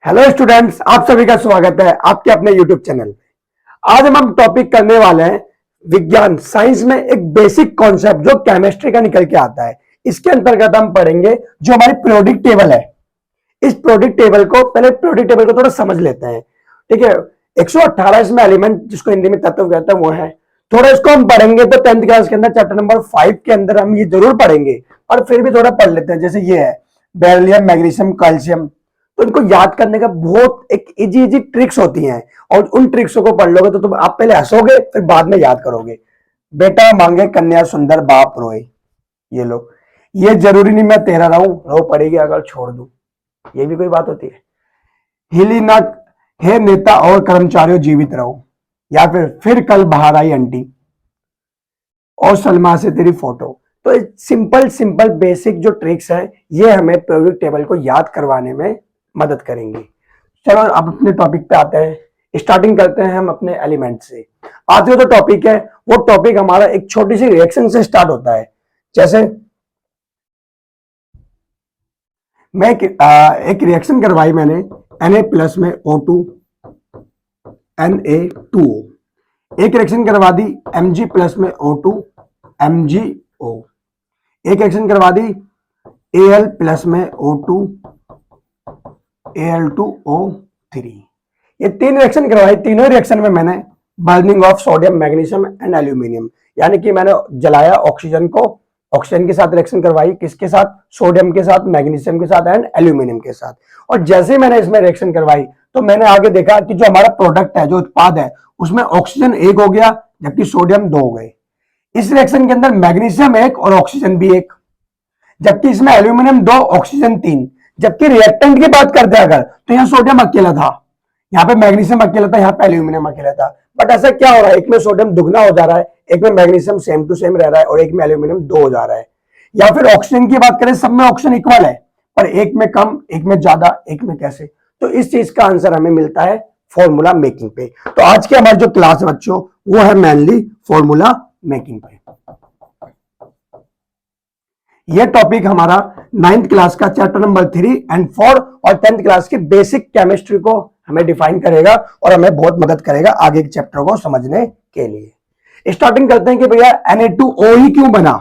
Hello students, आप सभी का स्वागत है आपके अपने यूट्यूब चैनल में। आज हम टॉपिक करने वाले हैं विज्ञान साइंस में एक बेसिक कॉन्सेप्ट जो केमिस्ट्री का निकल के आता है। इसके अंतर्गत हम पढ़ेंगे जो हमारी पीरियोडिक टेबल है। इस पीरियोडिक टेबल को थोड़ा समझ लेते हैं। ठीक है, 118 इसमें एलिमेंट जिसको हिंदी में तत्व कहते हैं वो है। थोड़ा इसको हम पढ़ेंगे तो 10th क्लास के अंदर चैप्टर नंबर 5 के अंदर हम ये जरूर पढ़ेंगे, और फिर भी थोड़ा पढ़ लेते हैं। जैसे ये है बेरिलियम, मैग्नीशियम, कैल्शियम। तो इनको याद करने का बहुत एक इजी इजी ट्रिक्स होती हैं, और उन ट्रिक्सों को पढ़ लोगे तो तुम आप पहले हंसोगे फिर बाद में याद करोगे। बेटा मांगे कन्या सुंदर बाप रोए। ये लो, ये जरूरी नहीं मैं तेरा रहूं, रो पड़ेगी अगर छोड़ दूं। ये भी कोई बात होती है? हिली ना, हे नेता और कर्मचारियों जीवित रहो। या फिर कल बाहर आई आंटी और सलमा से तेरी फोटो। तो सिंपल सिंपल बेसिक जो ट्रिक्स है ये हमें पीरियोडिक टेबल को याद करवाने में मदद करेंगी। चलो अब अपने टॉपिक पे आते हैं। स्टार्टिंग करते हैं हम अपने एलिमेंट से। आज का जो टॉपिक है वो टॉपिक हमारा एक छोटी सी रिएक्शन से स्टार्ट होता है। जैसे मैं एक रिएक्शन करवाई मैंने Na प्लस में O2 Na2O। एक रिएक्शन करवा दी Mg प्लस में O2 MgO। एक रिएक्शन करवा दी Al प्लस में O2 Al2O3। ये तीन रिएक्शन करवाई। तीनों रिएक्शन में मैंने burning of sodium, magnesium and aluminium, यानी कि मैंने जलाया ऑक्सीजन को। ऑक्सीजन के साथ रिएक्शन करवाई, किसके साथ? सोडियम के साथ, मैग्नीशियम के साथ एंड एल्यूमिनियम के साथ। और जैसे ही मैंने इसमें रिएक्शन करवाई तो मैंने आगे देखा कि जो हमारा प्रोडक्ट है, जो उत्पाद है, उसमें ऑक्सीजन एक हो गया जबकि सोडियम दो हो गए। इस रिएक्शन के अंदर मैग्नीशियम एक और ऑक्सीजन भी एक, जबकि इसमें एल्यूमिनियम दो, ऑक्सीजन तीन। जबकि रिएक्टेंट की बात करते हैं अगर, तो यहाँ सोडियम अकेला था, यहाँ पे मैग्नीशियम अकेला था, यहाँ पे एल्यूमिनियम अकेला था। बट ऐसा क्या हो रहा है, एक में सोडियम दुगना हो जा रहा है, एक में मैग्नीशियम सेम टू सेम रह रहा है, और एक में एल्यूमिनियम दो हो जा रहा है। या फिर ऑक्सीजन की बात करें, सब में ऑक्सीजन इक्वल है, पर एक में कम, एक में ज्यादा, एक में कैसे? तो इस चीज का आंसर हमें मिलता है फॉर्मूला मेकिंग पे। तो आज की हमारी जो क्लास है बच्चों, वो है मेनली फॉर्मूला मेकिंग पे। यह टॉपिक हमारा 9th क्लास का चैप्टर नंबर 3 एंड 4 और 10th क्लास की बेसिक केमिस्ट्री को हमें डिफाइन करेगा और हमें बहुत मदद करेगा आगे के चैप्टर को समझने के लिए। स्टार्टिंग करते हैं कि भैया Na2O ही क्यों बना।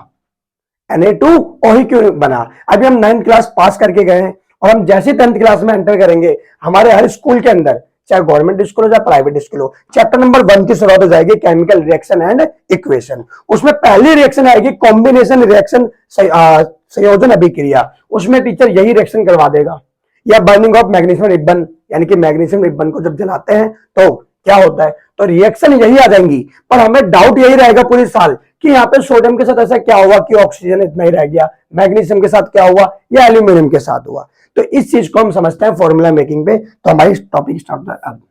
Na2O ही क्यों बना? अभी हम 9th क्लास पास करके गए हैं, और हम जैसे 10th क्लास में एंटर करेंगे, हमारे हर स्कूल के अंदर, चाहे गवर्नमेंट स्कूल हो चाहे प्राइवेट स्कूल हो, चैप्टर नंबर 1 की शुरुआत हो जाएगी केमिकल रिएक्शन एंड इक्वेशन। उसमें पहली रिएक्शन आएगी कॉम्बिनेशन रिएक्शन, संयोजन अभिक्रिया। उसमें टीचर यही रिएक्शन करवा देगा। या बर्निंग ऑफ मैग्नीशियम रिबन, यानी कि मैग्नीशियम रिबन को जब जलाते हैं तो क्या होता है, तो रिएक्शन यही आ जाएंगी। पर हमें डाउट यही रहेगा पूरे साल कि यहाँ पे सोडियम के साथ ऐसा क्या हुआ कि ऑक्सीजन इतना ही रह गया, मैग्नीशियम के साथ क्या हुआ, या एल्यूमिनियम के साथ हुआ। तो इस चीज को हम समझते हैं फॉर्मूला मेकिंग पे। तो हमारी टॉपिक स्टार्ट होता है अब।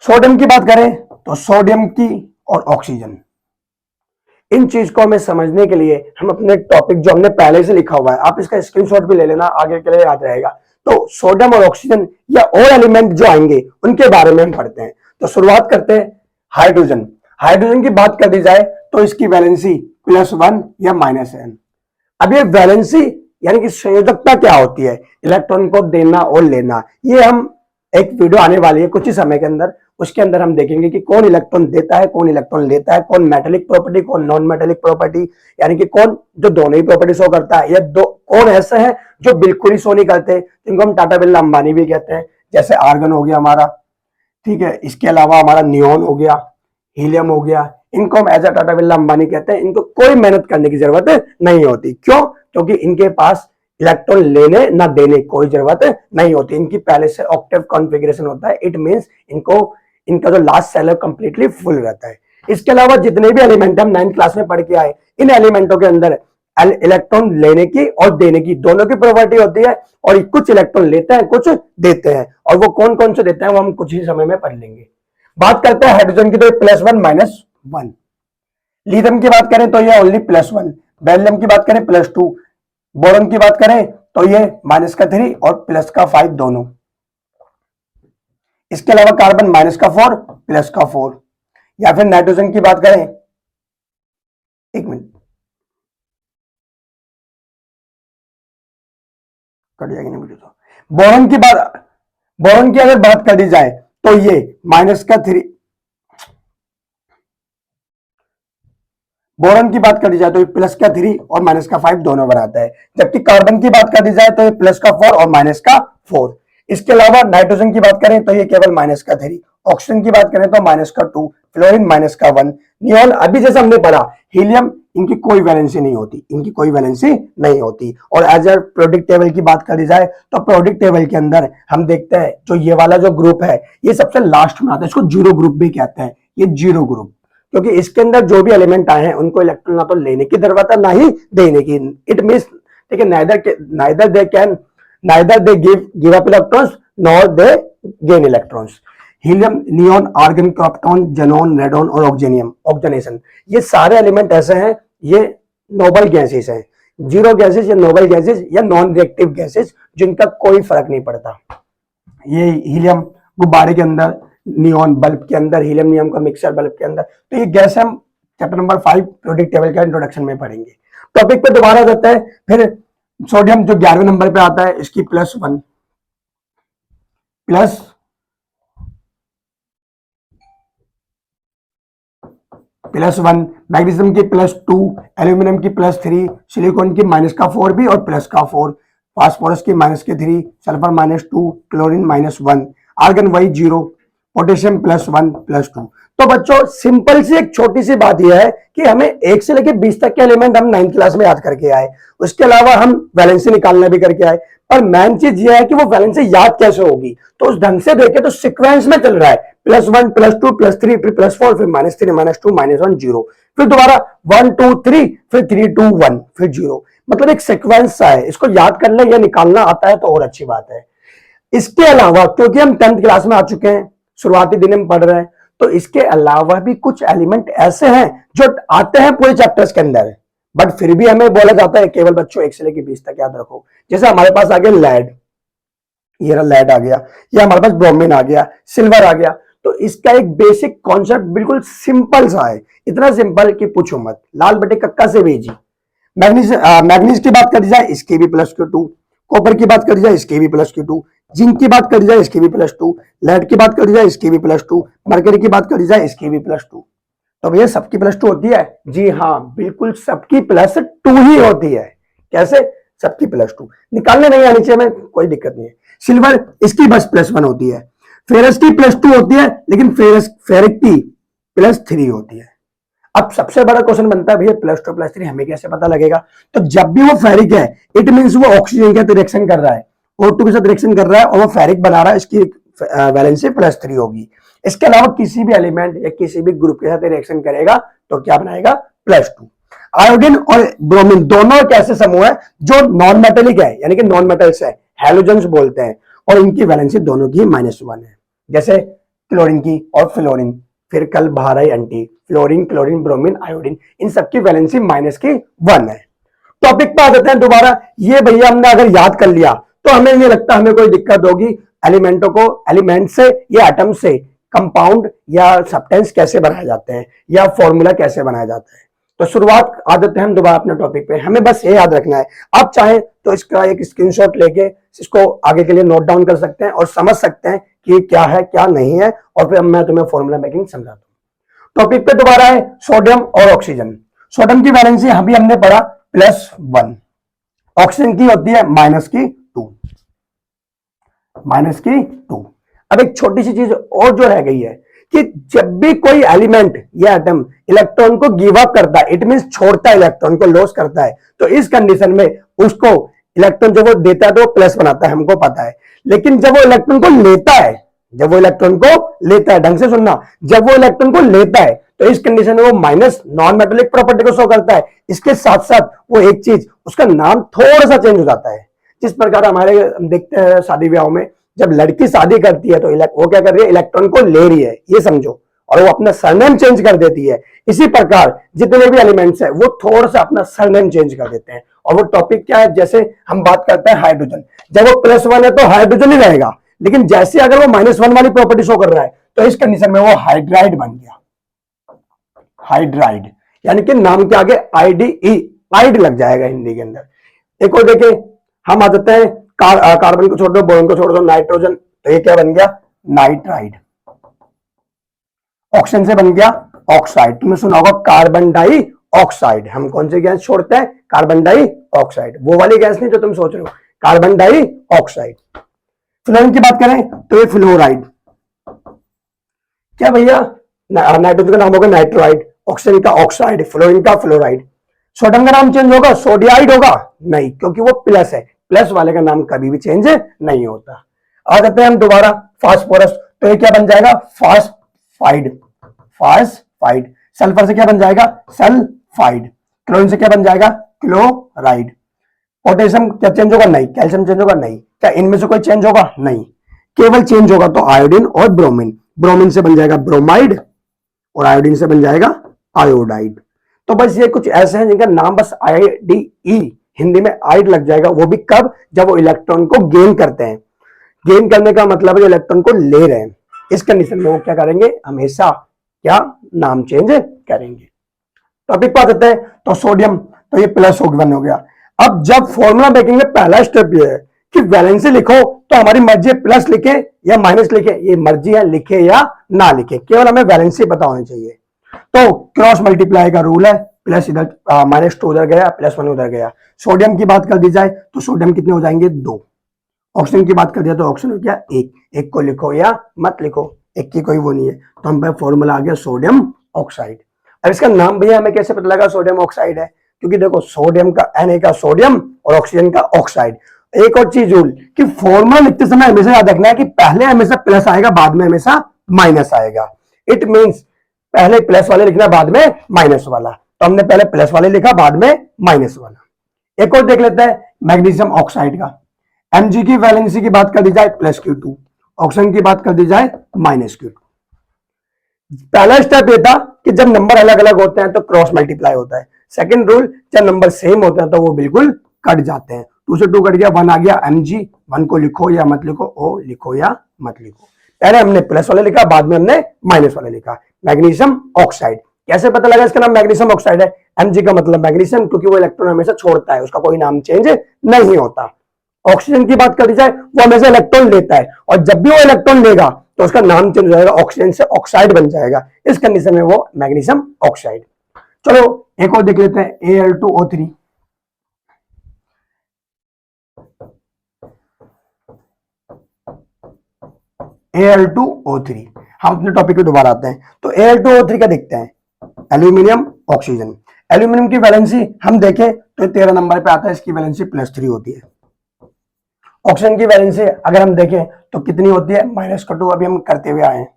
सोडियम की बात करें तो सोडियम की और ऑक्सीजन, इन चीज को हमें समझने के लिए हम अपने टॉपिक जो हमने पहले से लिखा हुआ है, आप इसका स्क्रीनशॉट भी ले लेना, आगे के लिए याद रहेगा। तो सोडियम और ऑक्सीजन या और एलिमेंट जो आएंगे उनके बारे में हम पढ़ते हैं। तो शुरुआत करते हैं हाइड्रोजन। हाइड्रोजन की बात कर दी जाए तो इसकी वैलेंसी +1 या -n। अब ये वैलेंसी यानी कि संयोजकता क्या होती है, इलेक्ट्रॉन को देना और लेना, ये हम एक वीडियो आने वाली है कुछ ही समय के अंदर, उसके अंदर हम देखेंगे कि कौन इलेक्ट्रॉन देता है, कौन इलेक्ट्रॉन लेता है, कौन मेटेलिक प्रॉपर्टी, कौन नॉन मेटेलिक प्रॉपर्टी, यानी कि कौन जो दोनों ही प्रॉपर्टी शो करता है, या दो कौन ऐसे हैं जो बिल्कुल ही शो नहीं करते, जिनको हम टाटा बिरला अंबानी भी कहते हैं। जैसे आर्गन हो गया हमारा, ठीक है, इसके अलावा हमारा नियोन हो गया, हीलियम हो गया, इनको हम एज अ टाटा बिरला अंबानी कहते हैं। इनको कोई मेहनत करने की जरूरत नहीं होती। क्यों? क्योंकि इनके पास इलेक्ट्रॉन लेने ना देने कोई जरूरत नहीं होती, इनकी पहले से ऑक्टेव कॉन्फ़िगरेशन होता है। इट मींस इनको, इनका जो लास्ट सेल है कंप्लीटली फुल रहता है। इसके अलावा जितने भी एलिमेंट हम 9th क्लास में पढ़ के आए, इन एलिमेंटों के अंदर इलेक्ट्रॉन लेने की और देने की दोनों की प्रॉपर्टी होती है, और कुछ इलेक्ट्रॉन लेते हैं कुछ देते हैं, और वो कौन कौन से देते हैं वो हम कुछ ही समय में पढ़ लेंगे। बात करते हैं हाइड्रोजन की, तो +1 -1। लिथियम की बात करें तो ये ओनली +1। बेरिलियम की बात करें +2। बोरॉन की बात करें तो ये -3 और +5 दोनों। इसके अलावा कार्बन -4 +4। या फिर नाइट्रोजन की बात करें, एक मिनट, कट जाएगी नहीं मुझे तो। बोरॉन की अगर बात कर दी जाए तो ये माइनस का 3, बोरॉन की बात कर दी जाए तो ये प्लस का 3 और माइनस का 5 दोनों बनाता है, जबकि कार्बन की बात कर दी जाए तो ये प्लस का 4 और माइनस का 4। इसके अलावा नाइट्रोजन की बात करें तो ये केवल माइनस का 3, ऑक्सीजन की बात करें तो माइनस का 2, फ्लोरीन माइनस का 1, नियोन अभी जैसे हमने पढ़ा हीलियम, इनकी कोई वैलेंसी नहीं होती, इनकी कोई वैलेंसी नहीं होती। और एज ए प्रोडिक्ट टेबल की बात करी जाए तो प्रोडिक्ट टेबल के अंदर हम देखते हैं जो ये वाला जो ग्रुप है ये सबसे लास्ट में आता है, इसको जीरो ग्रुप भी कहते हैं, ये जीरो ग्रुप, क्योंकि इसके अंदर जो भी एलिमेंट आए हैं उनको इलेक्ट्रॉन ना तो लेने की जरूरत है ना ही देने की। इट मींस ठीक है, neither they give up electrons nor they gain electrons. Helium, neon, argon, krypton, xenon, radon और ऑक्सीजनेशन, ये सारे एलिमेंट ऐसे हैं, ये नोबल गैसेस हैं, जीरो गैसेस या नोबल गैसेस या नॉन रिएक्टिव गैसेस जिनका कोई फर्क नहीं पड़ता। ये हीलियम गुब्बारे के अंदर, नियोन बल्ब के अंदर, हीलियम नियम का मिक्सर बल्ब के अंदर, तो ये गैस हम चैप्टर नंबर 5 प्रोडिक्ट टेबल का इंट्रोडक्शन में पढ़ेंगे। टॉपिक पे दोबारा जाता है, फिर सोडियम जो 11वें नंबर पे आता है, इसकी +1 +1, मैग्नीशियम की +2, एल्यूमिनियम की +3, सिलिकॉन की -4 भी और +4, फास्फोरस की -3, सल्फर -2, क्लोरीन -1, आर्गन वही 0, पोटेशियम +1 +2। तो बच्चों सिंपल सी एक छोटी सी बात यह है कि हमें 1 से लेकर 20 तक के एलिमेंट हम 9th क्लास में याद करके आए, उसके अलावा हम वैलेंसी निकालना भी करके आए, पर मेन चीज यह है कि वो वैलेंसी याद कैसे होगी। तो उस ढंग से देखे तो सिक्वेंस में चल रहा है, +1 +2 +3 फिर +4 फिर -3 -2 -1 0, फिर दोबारा 1 2 3 फिर 3 2 1 फिर 0, मतलब एक सिक्वेंस सा है। इसको याद कर ले या निकालना आता है तो और अच्छी बात है। इसके अलावा क्योंकि हम 10th क्लास में आ चुके हैं, शुरुआती दिन में पढ़ रहे हैं, तो इसके अलावा भी कुछ एलिमेंट ऐसे हैं जो आते हैं पूरे चैप्टर्स के अंदर, बट फिर भी हमें बोला जाता है केवल बच्चों 1 से लेकर 20 तक याद रखो। जैसे हमारे पास आ गया लेड, ये रहा लेड आ गया, या हमारे पास ब्रोमीन आ गया, सिल्वर आ गया, तो इसका एक बेसिक कॉन्सेप्ट बिल्कुल सिंपल सा है, इतना सिंपल कि पूछो मत, लाल बटे कक्का से भेजी। मैग्नीज की बात करी जाए इसके भी +2, कॉपर की बात करी जाए इसके भी +2, जिंक की बात करी जाए इसके भी +2, लेड की बात करी जाए इसके भी +2, मरकरी की बात करी जाए इसके भी +2। तो भैया सबकी +2 होती है? जी हाँ, बिल्कुल सबकी +2 ही होती है। कैसे? सबकी +2 निकालने नहीं आनी चाहिए, हमें कोई दिक्कत नहीं है। सिल्वर इसकी बस +1 होती है, फेरस की +2 होती है, लेकिन फेरिक की +3 होती है। अब सबसे बड़ा क्वेश्चन बनता है भैया +2 +3 हमें कैसे पता लगेगा? तो जब भी वो फेरिक है इट मींस वो ऑक्सीजन के साथ रिएक्शन कर रहा है, O2 के साथ रिएक्शन कर रहा है और वो फेरिक बना रहा है, इसकी वैलेंसी +3 होगी। इसके अलावा किसी भी एलिमेंट या किसी भी ग्रुप के साथ रिएक्शन करेगा तो क्या बनाएगा? +2। आयोडीन और ब्रोमीन दोनों एक ऐसे समूह है जो नॉन मेटेलिक है, यानी कि नॉन मेटल्स है, हैलोजेंस बोलते हैं, और इनकी वैलेंसी दोनों की -1 है। जैसे क्लोरीन की और फ्लोरीन, फिर कल बाहर आई एंटी, फ्लोरीन, क्लोरीन, ब्रोमीन, आयोडीन, इन सबकी वैलेंसी -1 है। टॉपिक पे आ जाते हैं दोबारा। ये भैया हमने अगर याद कर लिया तो हमें नहीं लगता हमें कोई दिक्कत होगी एलिमेंटों को, एलिमेंट से या एटम से कंपाउंड या सब्सटेंस कैसे बनाए जाते हैं या फॉर्मूला कैसे बनाया जाता है। तो शुरुआत आ जाते हैं हम दोबारा अपने टॉपिक पे। हमें बस ये याद रखना है, आप चाहें तो इसका एक स्क्रीनशॉट लेके इसको आगे के लिए नोट डाउन कर सकते हैं और समझ सकते हैं कि क्या है क्या नहीं है, और फिर मैं तुम्हें फॉर्मूला मेकिंग समझाता हूं। टॉपिक पे दोबारा है सोडियम और ऑक्सीजन। सोडियम की वैलेंसी अभी हमने पढ़ा +1, ऑक्सीजन की होती है -2। अब एक छोटी सी चीज और जो रह गई है कि जब भी कोई एलिमेंट या एटम इलेक्ट्रॉन को गिव अप करता है, इट मींस छोड़ता है, इलेक्ट्रॉन को लॉस करता है, तो इस कंडीशन में उसको इलेक्ट्रॉन जब वो देता है तो वो प्लस बनाता है, हमको पता है। लेकिन जब वो इलेक्ट्रॉन को लेता है, ढंग से सुनना, जब वो इलेक्ट्रॉन को लेता है तो इस कंडीशन में वो माइनस नॉन मेटेलिक प्रॉपर्टी को शो करता है। इसके साथ साथ वो एक चीज, उसका नाम थोड़ा सा चेंज हो जाता है। जिस प्रकार हमारे देखते हैं शादी ब्याह में, जब लड़की शादी करती है तो वो क्या कर रही है? इलेक्ट्रॉन को ले रही है, ये समझो, और वो अपना सरनेम चेंज कर देती है। इसी प्रकार जितने भी एलिमेंट्स है वो थोड़ा सा अपना सरनेम चेंज कर देते हैं। और वो टॉपिक क्या है? जैसे हम बात करते हैं हाइड्रोजन, जब वो +1 है तो हाइड्रोजन ही रहेगा, लेकिन जैसे अगर वो -1 वाली प्रॉपर्टी शो कर रहा है तो इस कंडीशन में वो हाइड्राइड बन गया। हाइड्राइड यानी कि नाम के आगे आईडीई, आइड लग जाएगा हिंदी के अंदर। एक और देखें, हम आ जाते हैं कार्बन को छोड़ दो, बोरोन को छोड़ दो, नाइट्रोजन, तो ये क्या बन गया? नाइट्राइड। ऑक्सीजन से बन गया ऑक्साइड। तुमने सुना होगा कार्बन डाई ऑक्साइड। हम कौन सी गैस छोड़ते हैं? कार्बन डाई ऑक्साइड। वो वाली गैस नहीं जो तुम सोच रहे हो, कार्बन डाई ऑक्साइड। फ्लोरीन की बात करें तो ये फ्लोराइड। क्या भैया? नाइट्रोजन का नाम होगा नाइट्राइड, ऑक्सीजन का ऑक्साइड, फ्लोरीन का फ्लोराइड। सोडियम का नाम चेंज होगा? सोडियाइड होगा? नहीं, क्योंकि वो प्लस है। प्लस वाले का नाम कभी भी चेंज नहीं होता। आ जाते हैं हम दोबारा फास्फोरस, तो ये क्या बन जाएगा? फास्फाइड। फास्फाइड। सल्फर से क्या बन जाएगा? सल्फाइड। क्लोरीन से क्या बन जाएगा? क्लोराइड। पोटेशियम क्या चेंज होगा? नहीं। कैल्शियम चेंज होगा? नहीं। क्या इनमें से कोई चेंज होगा? नहीं। केवल चेंज होगा तो आयोडीन और ब्रोमीन। ब्रोमीन से बन जाएगा ब्रोमाइड और आयोडीन से बन जाएगा आयोडाइड। तो बस ये कुछ ऐसे हैं जिनका नाम बस IDE, हिंदी में आइड लग जाएगा। वो भी कब? जब वो इलेक्ट्रॉन को गेन करते हैं। गेन करने का मतलब है इलेक्ट्रॉन को ले रहे हैं। इस कंडीशन में वो क्या करेंगे? हमेशा क्या नाम चेंज करेंगे। टॉपिक पर आते हैं। तो सोडियम, तो ये प्लस वन हो गया। अब जब फॉर्मूला मेकिंग में पहला स्टेप ये है कि वैलेंसी लिखो, तो हमारी मर्जी है प्लस लिखे या माइनस लिखे, ये मर्जी है लिखे या ना लिखे, केवल हमें वैलेंसी पता होनी चाहिए। तो क्रॉस मल्टीप्लाई का रूल है, प्लस इधर -2 उधर गया, +1 उधर गया। सोडियम की बात कर दी जाए तो सोडियम कितने हो जाएंगे? 2। ऑक्सीजन की बात कर दिया तो ऑक्सीजन हो गया 1। एक को लिखो या मत लिखो, एक की कोई वो नहीं है। तो हम पे फॉर्मूला आ गया सोडियम ऑक्साइड। अब इसका नाम भैया हमें कैसे पता लगा सोडियम ऑक्साइड है? क्योंकि देखो सोडियम का Na का सोडियम और ऑक्सीजन का ऑक्साइड। एक और चीज रूल कि फॉर्मूला लिखते समय हमेशा याद रखना है कि पहले हमेशा प्लस आएगा, बाद में हमेशा माइनस आएगा। इट मींस पहले प्लस वाले लिखना, बाद में माइनस वाला। तो हमने पहले प्लस वाले लिखा, बाद में माइनस वाला। एक और देख लेते हैं मैग्नीशियम ऑक्साइड का। Mg की वैलेंसी की बात कर दी जाए +Q2, ऑक्सीजन की बात कर दी जाए -Q2। पहला स्टेप ये था कि जब नंबर अलग अलग होते हैं तो क्रॉस मल्टीप्लाई होता है। सेकंड रूल, जब नंबर सेम होते हैं तो वो बिल्कुल कट जाते हैं। 2 से 2 कट गया, 1 आ गया। Mg 1 को लिखो या मत लिखो, O लिखो या मत लिखो। पहले हमने प्लस वाले लिखा, बाद में हमने माइनस वाले लिखा। मैग्नीशियम ऑक्साइड कैसे पता लगा इसका नाम मैग्नीशियम ऑक्साइड है? Mg का मतलब मैग्नीशियम, क्योंकि वो इलेक्ट्रॉन हमेशा छोड़ता है, उसका कोई नाम चेंज नहीं होता। ऑक्सीजन की बात कर दी जाए, वो हमेशा इलेक्ट्रॉन लेता है, और जब भी वो इलेक्ट्रॉन लेगा तो उसका नाम चेंज हो जाएगा, ऑक्सीजन से ऑक्साइड बन जाएगा। इस कंडीशन में वो मैग्नीशियम ऑक्साइड। चलो एक और देख लेते हैं, Al2O3। Al2O3। हम अपने टॉपिक पे दोबारा आते हैं। तो Al2O3 का देखते हैं, एल्यूमिनियम ऑक्सीजन। एल्यूमिनियम की वैलेंसी हम देखें तो 13 नंबर पे आता है, इसकी वैलेंसी +3 होती है। ऑक्सीजन की वैलेंसी अगर हम देखें तो कितनी होती है? -2 अभी हम करते हुए आए हैं।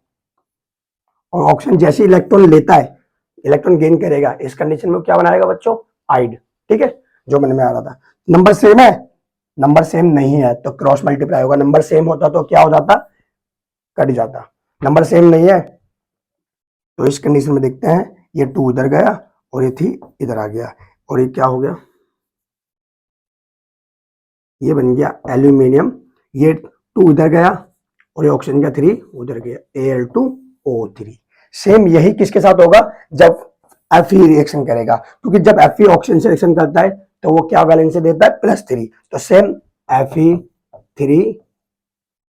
और ऑक्सीजन जैसे इलेक्ट्रॉन लेता है, इलेक्ट्रॉन गेन करेगा, इस कंडीशन में क्या बनाएगा बच्चों? आइड। ठीक है, जो मैंने में आ रहा था। नंबर सेम है? नंबर सेम नहीं है तो क्रॉस मल्टीप्लाई होगा। नंबर सेम होता तो क्या हो जाता? कट जाता। नंबर सेम नहीं है तो इस कंडीशन में देखते हैं, ये 2 इधर गया और ये 3 इधर आ गया, और ये क्या हो गया? ये बन गया एल्यूमिनियम। ये 2 इधर गया और ये ऑक्सीजन का 3 उधर गया, Al2O3। सेम यही किसके साथ होगा? जब Fe रिएक्शन करेगा, क्योंकि जब Fe ऑक्सीजन से रिएक्शन करता है तो वो क्या वैलेंसी देता है? +3। तो सेम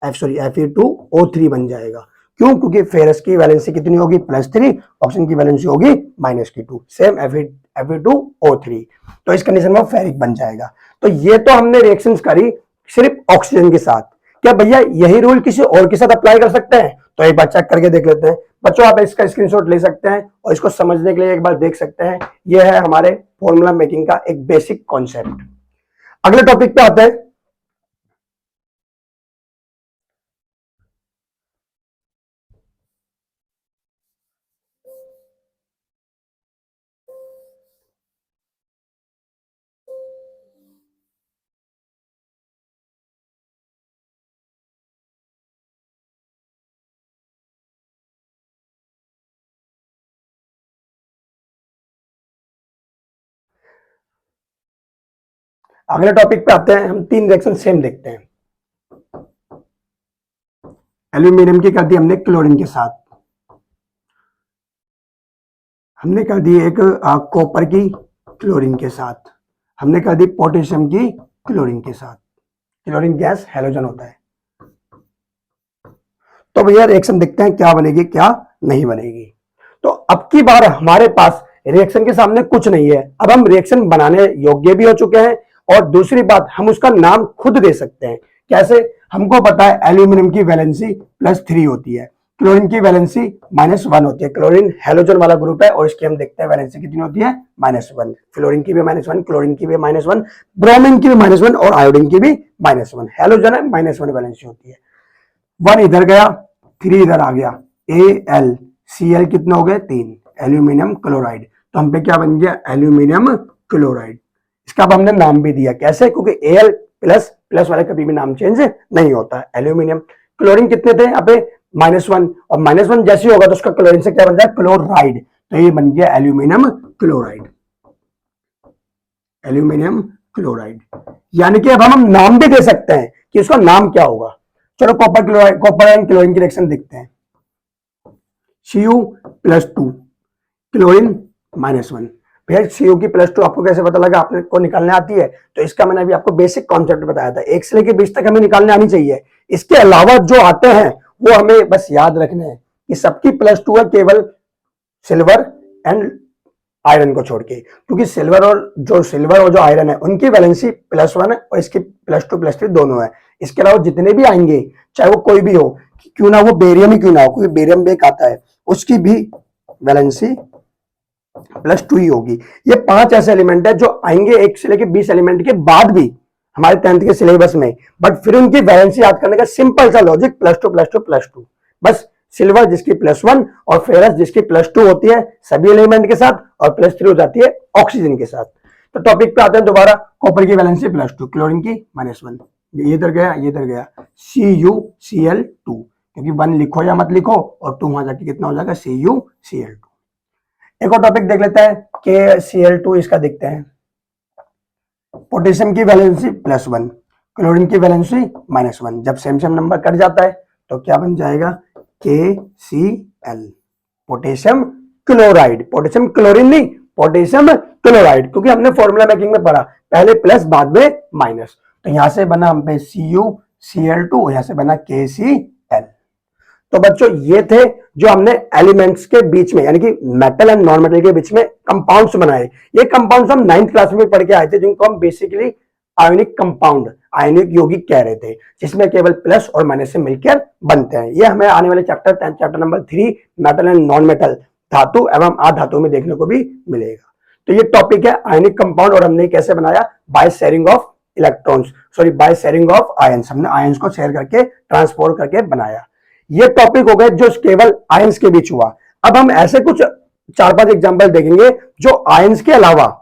Fe2O3 बन जाएगा। क्यों? क्योंकि फेरस की वैलेंसी कितनी होगी? +3, ऑक्सीजन की वैलेंसी होगी -Q2। Same Fe2O3। तो इस कंडीशन में फेरिक बन जाएगा। तो ये तो हमने रिएक्शंस करी सिर्फ ऑक्सीजन के साथ। क्या भैया यही रूल किसी और के साथ अप्लाई कर सकते हैं? तो एक बार चेक करके देख लेते हैं। बच्चों आप इसका स्क्रीनशॉट ले सकते हैं और इसको समझने के लिए एक बार देख सकते हैं। यह है हमारे फॉर्मूला मेकिंग का एक बेसिक कॉन्सेप्ट। अगले टॉपिक पे आते हैं। अगले टॉपिक पे आते हैं। हम 3 रिएक्शन सेम देखते हैं। एल्यूमिनियम की कर दी हमने क्लोरीन के साथ, हमने कर दी एक कॉपर की क्लोरीन के साथ, हमने कर दी पोटेशियम की क्लोरीन के साथ। क्लोरीन गैस हैलोजन होता है। तो भैया रिएक्शन देखते हैं क्या बनेगी क्या नहीं बनेगी। तो अब की बार हमारे पास रिएक्शन के सामने कुछ नहीं है, अब हम रिएक्शन बनाने योग्य भी हो चुके हैं और दूसरी बात हम उसका नाम खुद दे सकते हैं। कैसे? हमको पता है एल्यूमिनियम की वैलेंसी +3 होती है, क्लोरीन की वैलेंसी -1 होती है। क्लोरीन हैलोजन वाला ग्रुप है और इसकी हम देखते हैं वैलेंसी कितनी होती है -1। फ्लोरीन की भी -1, क्लोरीन की भी -1, ब्रोमीन की भी -1 और आयोडीन की भी -1। हैलोजन है -1 वैलेंसी होती है। 1 इधर गया, 3 इधर आ गया, AlCl कितने हो गए 3, एल्यूमिनियम क्लोराइड। तो हम पे क्या बन गया एल्यूमिनियम क्लोराइड। इसका अब हमने नाम भी दिया, कैसे? क्योंकि Al प्लस प्लस वाले कभी भी नाम चेंज नहीं होता है। एल्यूमिनियम। क्लोरीन कितने थे यहाँ पे -1, और -1 जैसे होगा तो उसका क्लोरीन से क्या बन जाए क्लोराइड, तो ये बन गया एल्यूमिनियम क्लोराइड। एल्यूमिनियम क्लोराइड यानी कि अब हम नाम भी दे सकते हैं कि उसका नाम क्या होगा। चलो copper chloride, copper and chlorine की रिएक्शन देखते हैं। Cu+2, chlorine -1। भैया Cu की +2 आपको कैसे पता लगा? आपने को निकालने आती है? तो इसका मैंने अभी आपको बेसिक कॉन्सेप्ट बताया था, 1 से लेकर 20 तक हमें निकालने आनी चाहिए। इसके अलावा जो आते हैं वो हमें बस याद रखने हैं कि सबकी +2 है, केवल सिल्वर एंड आयरन को छोड़ के, क्योंकि सिल्वर और जो आयरन है उनकी वैलेंसी +1 है और इसकी +2 +3 दोनों है। इसके अलावा जितने भी आएंगे चाहे वो कोई भी हो, क्यों ना वो बेरियम ही क्यों ना हो, क्योंकि बेरियम भी एक आता है, उसकी भी वैलेंसी +2 ही होगी। ये 5 ऐसे एलिमेंट है जो आएंगे 1 से लेकर 20 एलिमेंट के बाद भी हमारे 10th के सिलेबस में, बट फिर उनकी वैलेंसी याद करने का सिंपल सा लॉजिक +2 +2 +2। बस सिल्वर जिसकी +1 और फेरस जिसकी +2 होती है सभी एलिमेंट के साथ, और +3 हो जाती है ऑक्सीजन के साथ। तो टॉपिक पे आते हैं दोबारा। कॉपर की वैलेंसी +2, क्लोरीन की -1। ये इधर गया, ये इधर गया, CuCl2, क्योंकि 1 लिखो या मत लिखो और 2 वहां जाके कितना हो जाएगा CuCl2। एक और टॉपिक देख लेते हैं KCl2, इसका देखते हैं। पोटेशियम की वैलेंसी +1, क्लोरीन की वैलेंसी -1। जब सेम सेम नंबर कट जाता है तो क्या बन जाएगा KCl, potassium chloride. Potassium chlorine नहीं, पोटेशियम क्लोराइड, क्योंकि हमने फॉर्मूला मेकिंग में पढ़ा पहले प्लस बाद में माइनस। तो यहां से बना हम पे CuCl2, यहां से बना KCl। तो बच्चों ये थे जो हमने एलिमेंट्स के बीच में यानी कि मेटल एंड नॉन मेटल के बीच में कंपाउंड्स बनाए। ये कंपाउंड्स हम 9th क्लास में पढ़ के आए थे, जिनको हम बेसिकली आयोनिक कंपाउंड, आयोनिक यौगिक कह रहे थे, जिसमें केवल प्लस और माइनस से मिलकर बनते हैं। ये हमें आने वाले chapter number 3 metal and non metal, धातु एवं अधातु में देखने को भी मिलेगा। तो ये टॉपिक है आयोनिक कंपाउंड, और हमने कैसे बनाया by sharing of electrons, sorry by sharing of ions. हमने आयंस को शेयर करके ट्रांसपोर्ट करके बनाया। ये टॉपिक हो गए जो केवल आयंस के बीच हुआ। अब हम ऐसे कुछ 4-5 एग्जांपल देखेंगे जो आयंस के अलावा,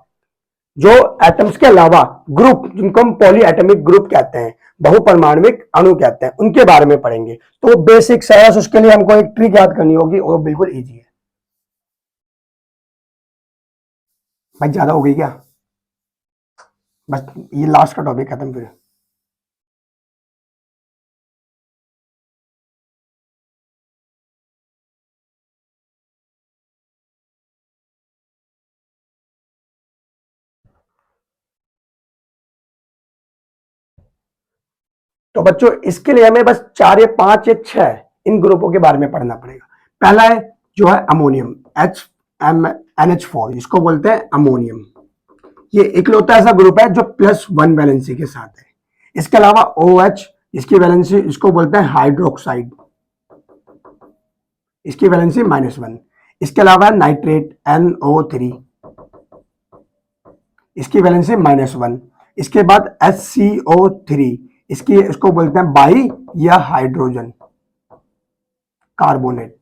जो एटम्स के अलावा ग्रुप, जिनको हम पॉली एटमिक ग्रुप कहते हैं, बहुपरमाणविक अणु कहते हैं, उनके बारे में पढ़ेंगे। तो बेसिक साइंस, उसके लिए हमको एक ट्रिक याद करनी होगी और बिल्कुल इजी है। भाई ज्यादा हो गई क्या? बस ये लास्ट का टॉपिक खत्म फिर। तो बच्चों इसके लिए हमें बस 4 या 5 या 6 इन ग्रुपों के बारे में पढ़ना पड़ेगा। पहला है जो है अमोनियम, NH4, इसको बोलते हैं अमोनियम। ये इकलौता ऐसा ग्रुप है जो +1 वैलेंसी के साथ है। इसके अलावा OH, इसकी वैलेंसी, इसको बोलते हैं हाइड्रोक्साइड, इसकी वैलेंसी -1। इसके अलावा नाइट्रेट NO3, इसकी वैलेंसी -1। इसके बाद HCO3, इसको बोलते हैं बाई या हाइड्रोजन कार्बोनेट,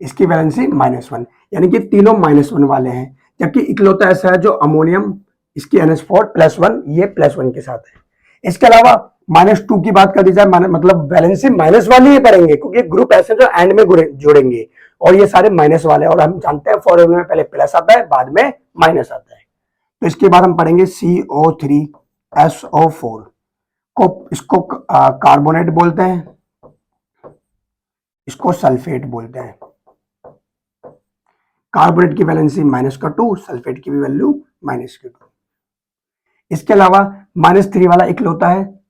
इसकी वैलेंसी -1। यानी कि तीनों -1 वाले हैं, जबकि इकलौता ऐसा है जो अमोनियम, इसकी NH4 +1, ये +1 के साथ है। इसके अलावा -2 की बात कर दी जाए, मतलब वैलेंसी -1 ही पढ़ेंगे, क्योंकि ग्रुप ऐसे जो एंड में जुड़ेंगे, और ये सारे माइनस वाले, और हम जानते हैं फॉर्मूले में पहले प्लस आता है बाद में माइनस आता है। तो इसके बाद हम पढ़ेंगे CO3SO4 को, इसको कार्बोनेट बोलते हैं, इसको सल्फेट बोलते हैं। कार्बोनेट की वैलेंसी -2, सल्फेट की भी वैल्यू -2। इसके अलावा -3 वाला इकलौता है,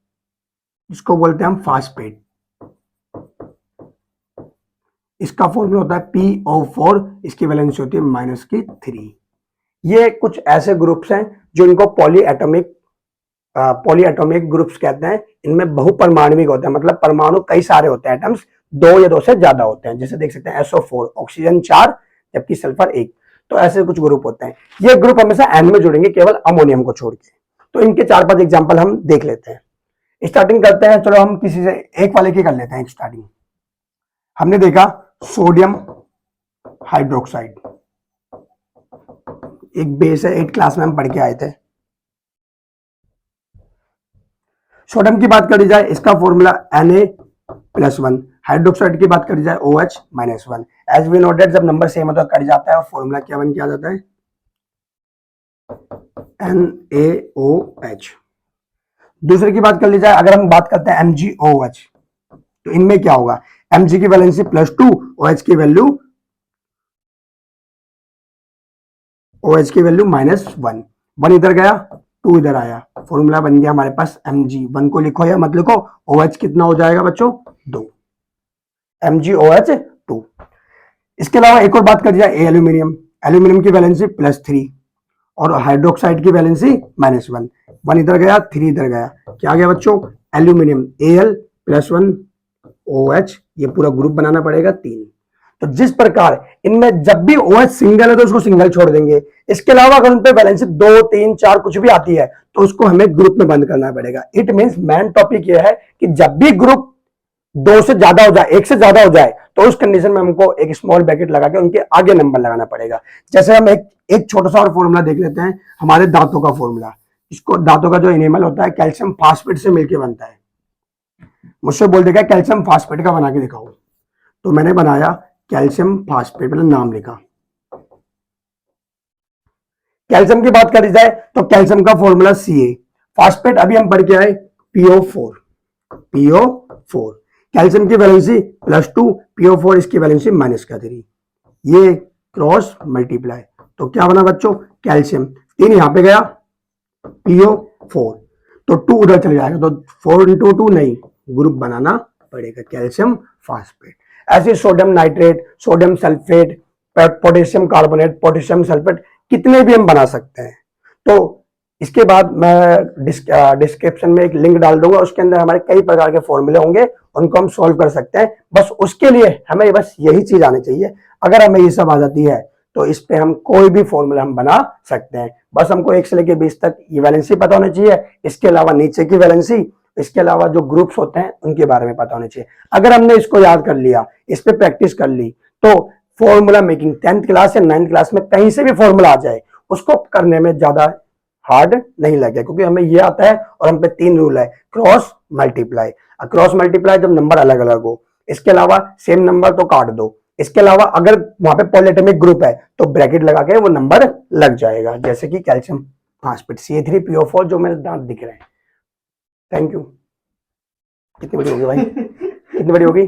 इसको बोलते हैं हम फास्फेट। इसका फॉर्मूला होता है PO4, इसकी वैलेंसी होती है -3। ये कुछ ऐसे ग्रुप्स हैं जो इनको पॉलीएटॉमिक ग्रुप्स कहते हैं। इनमें बहुपरमाणविक होते हैं, मतलब परमाणु कई सारे होते हैं, एटम्स 2 या 2 से ज्यादा होते हैं। जैसे देख सकते हैं SO4, ऑक्सीजन 4 जबकि सल्फर 1। तो ऐसे कुछ ग्रुप होते हैं। ये ग्रुप हमेशा एन में जुड़ेंगे केवल अमोनियम को छोड़ के। तो इनके 4-5 एग्जाम्पल हम देख लेते हैं। स्टार्टिंग करते हैं, चलो हम किसी से एक वाले की कर लेते हैं स्टार्टिंग। हमने देखा सोडियम हाइड्रोक्साइड, एक बेस है, 8 क्लास में हम पढ़ के आए थे। सोडियम की बात करी जाए, इसका फॉर्मूला Na+1। हाइड्रोक्साइड की बात करी जाए OH-1। एज वी नोटेड, जब नंबर सेम होता है कट जाता है और फॉर्मूला क्या बन के आ जाता है NaOH। दूसरे की बात कर ली जाए, अगर हम बात करते हैं MgOH, तो इनमें क्या होगा, Mg की वैलेंसी +2, OH की वैल्यू -1। 1 इधर गया, 2 इधर आया, फॉर्मूला बन गया हमारे पास Mg। 1 को लिखो या मत लिखो, OH कितना हो जाएगा बच्चों, 2, MgOH2। इसके अलावा एक और बात कर जाए एल्यूमिनियम। एल्यूमिनियम की वैलेंसी +3 और हाइड्रोक्साइड की वैलेंसी -1। 1 इधर गया, 3 इधर गया, क्या आ गया बच्चों, एल्यूमिनियम Al+1 OH। ये पूरा ग्रुप बनाना पड़ेगा 3। तो जिस प्रकार इनमें जब भी OH सिंगल है तो उसको सिंगल छोड़ देंगे। इसके अलावा अगर उन पे वैलेंसी 2, 3, 4 कुछ भी आती है तो उसको हमें ग्रुप में बंद करना पड़ेगा। इट मींस मेन टॉपिक ये है कि जब भी ग्रुप 2 से ज्यादा हो जाए, 1 से ज्यादा हो जाए, तो उस कंडीशन में हमको एक स्मॉल ब्रैकेट लगा के उनके आगे नंबर लगाना पड़ेगा। जैसे हम एक छोटा सा और फॉर्मूला देख लेते हैं, हमारे दांतों का फॉर्मूला। इसको दांतों का जो इनेमल होता है कैल्शियम फास्फेट से मिलकर बनता है। मुझसे बोल देगा कैल्शियम फास्फेट का बना के दिखाओ, तो मैंने बनाया कैल्शियम फास्फेट, मतलब नाम लिखा। कैल्शियम की बात करी जाए तो कैल्शियम का फॉर्मूला Ca। फास्फेट अभी हम पढ़ के आए PO4। कैल्शियम की वैलेंसी +2, PO4 इसकी वैलेंसी -3। ये क्रॉस मल्टीप्लाई, तो क्या बना बच्चों, कैल्शियम 3 यहां पे गया, PO4, तो 2 उधर चले जाएगा, तो 4 × 2 नहीं, ग्रुप बनाना पड़ेगा कैल्शियम फास्फेट। ऐसे sodium nitrate, sodium sulphate, potassium carbonate, potassium sulphate, कितने भी हम बना सकते हैं। तो इसके बाद मैं डिस्क्रिप्शन में एक लिंक डाल दूंगा, उसके अंदर हमारे कई प्रकार के फॉर्मूले होंगे, उनको हम सॉल्व कर सकते हैं। बस उसके लिए हमें बस यही चीज आनी चाहिए। अगर हमें ये सब आ जाती है तो इस पे हम कोई भी फॉर्मूला हम बना सकते हैं। बस हमको 1 से लेकर 20 तक ये वैलेंसी पता होनी चाहिए, इसके अलावा नीचे की वैलेंसी, इसके अलावा जो ग्रुप्स होते हैं उनके बारे में पता होना चाहिए। अगर हमने इसको याद कर लिया, इस पे प्रैक्टिस कर ली, तो फॉर्मूला मेकिंग 10th क्लास या 9th क्लास में कहीं से भी फॉर्मूला आ जाए, उसको करने में ज्यादा हार्ड नहीं लगे, क्योंकि हमें ये आता है और हम पे 3 रूल है, क्रॉस मल्टीप्लाई। क्रॉस मल्टीप्लाई जब नंबर अलग अलग हो, इसके अलावा सेम नंबर तो काट दो, इसके अलावा अगर वहां पे पॉलीएटॉमिक ग्रुप है तो ब्रैकेट लगा के वो नंबर लग जाएगा, जैसे कि कैल्शियम फास्फेट Ca3PO4 जो मेरे दांत दिख रहे हैं। Thank you. कितनी बड़ी होगी भाई, कितनी बड़ी होगी।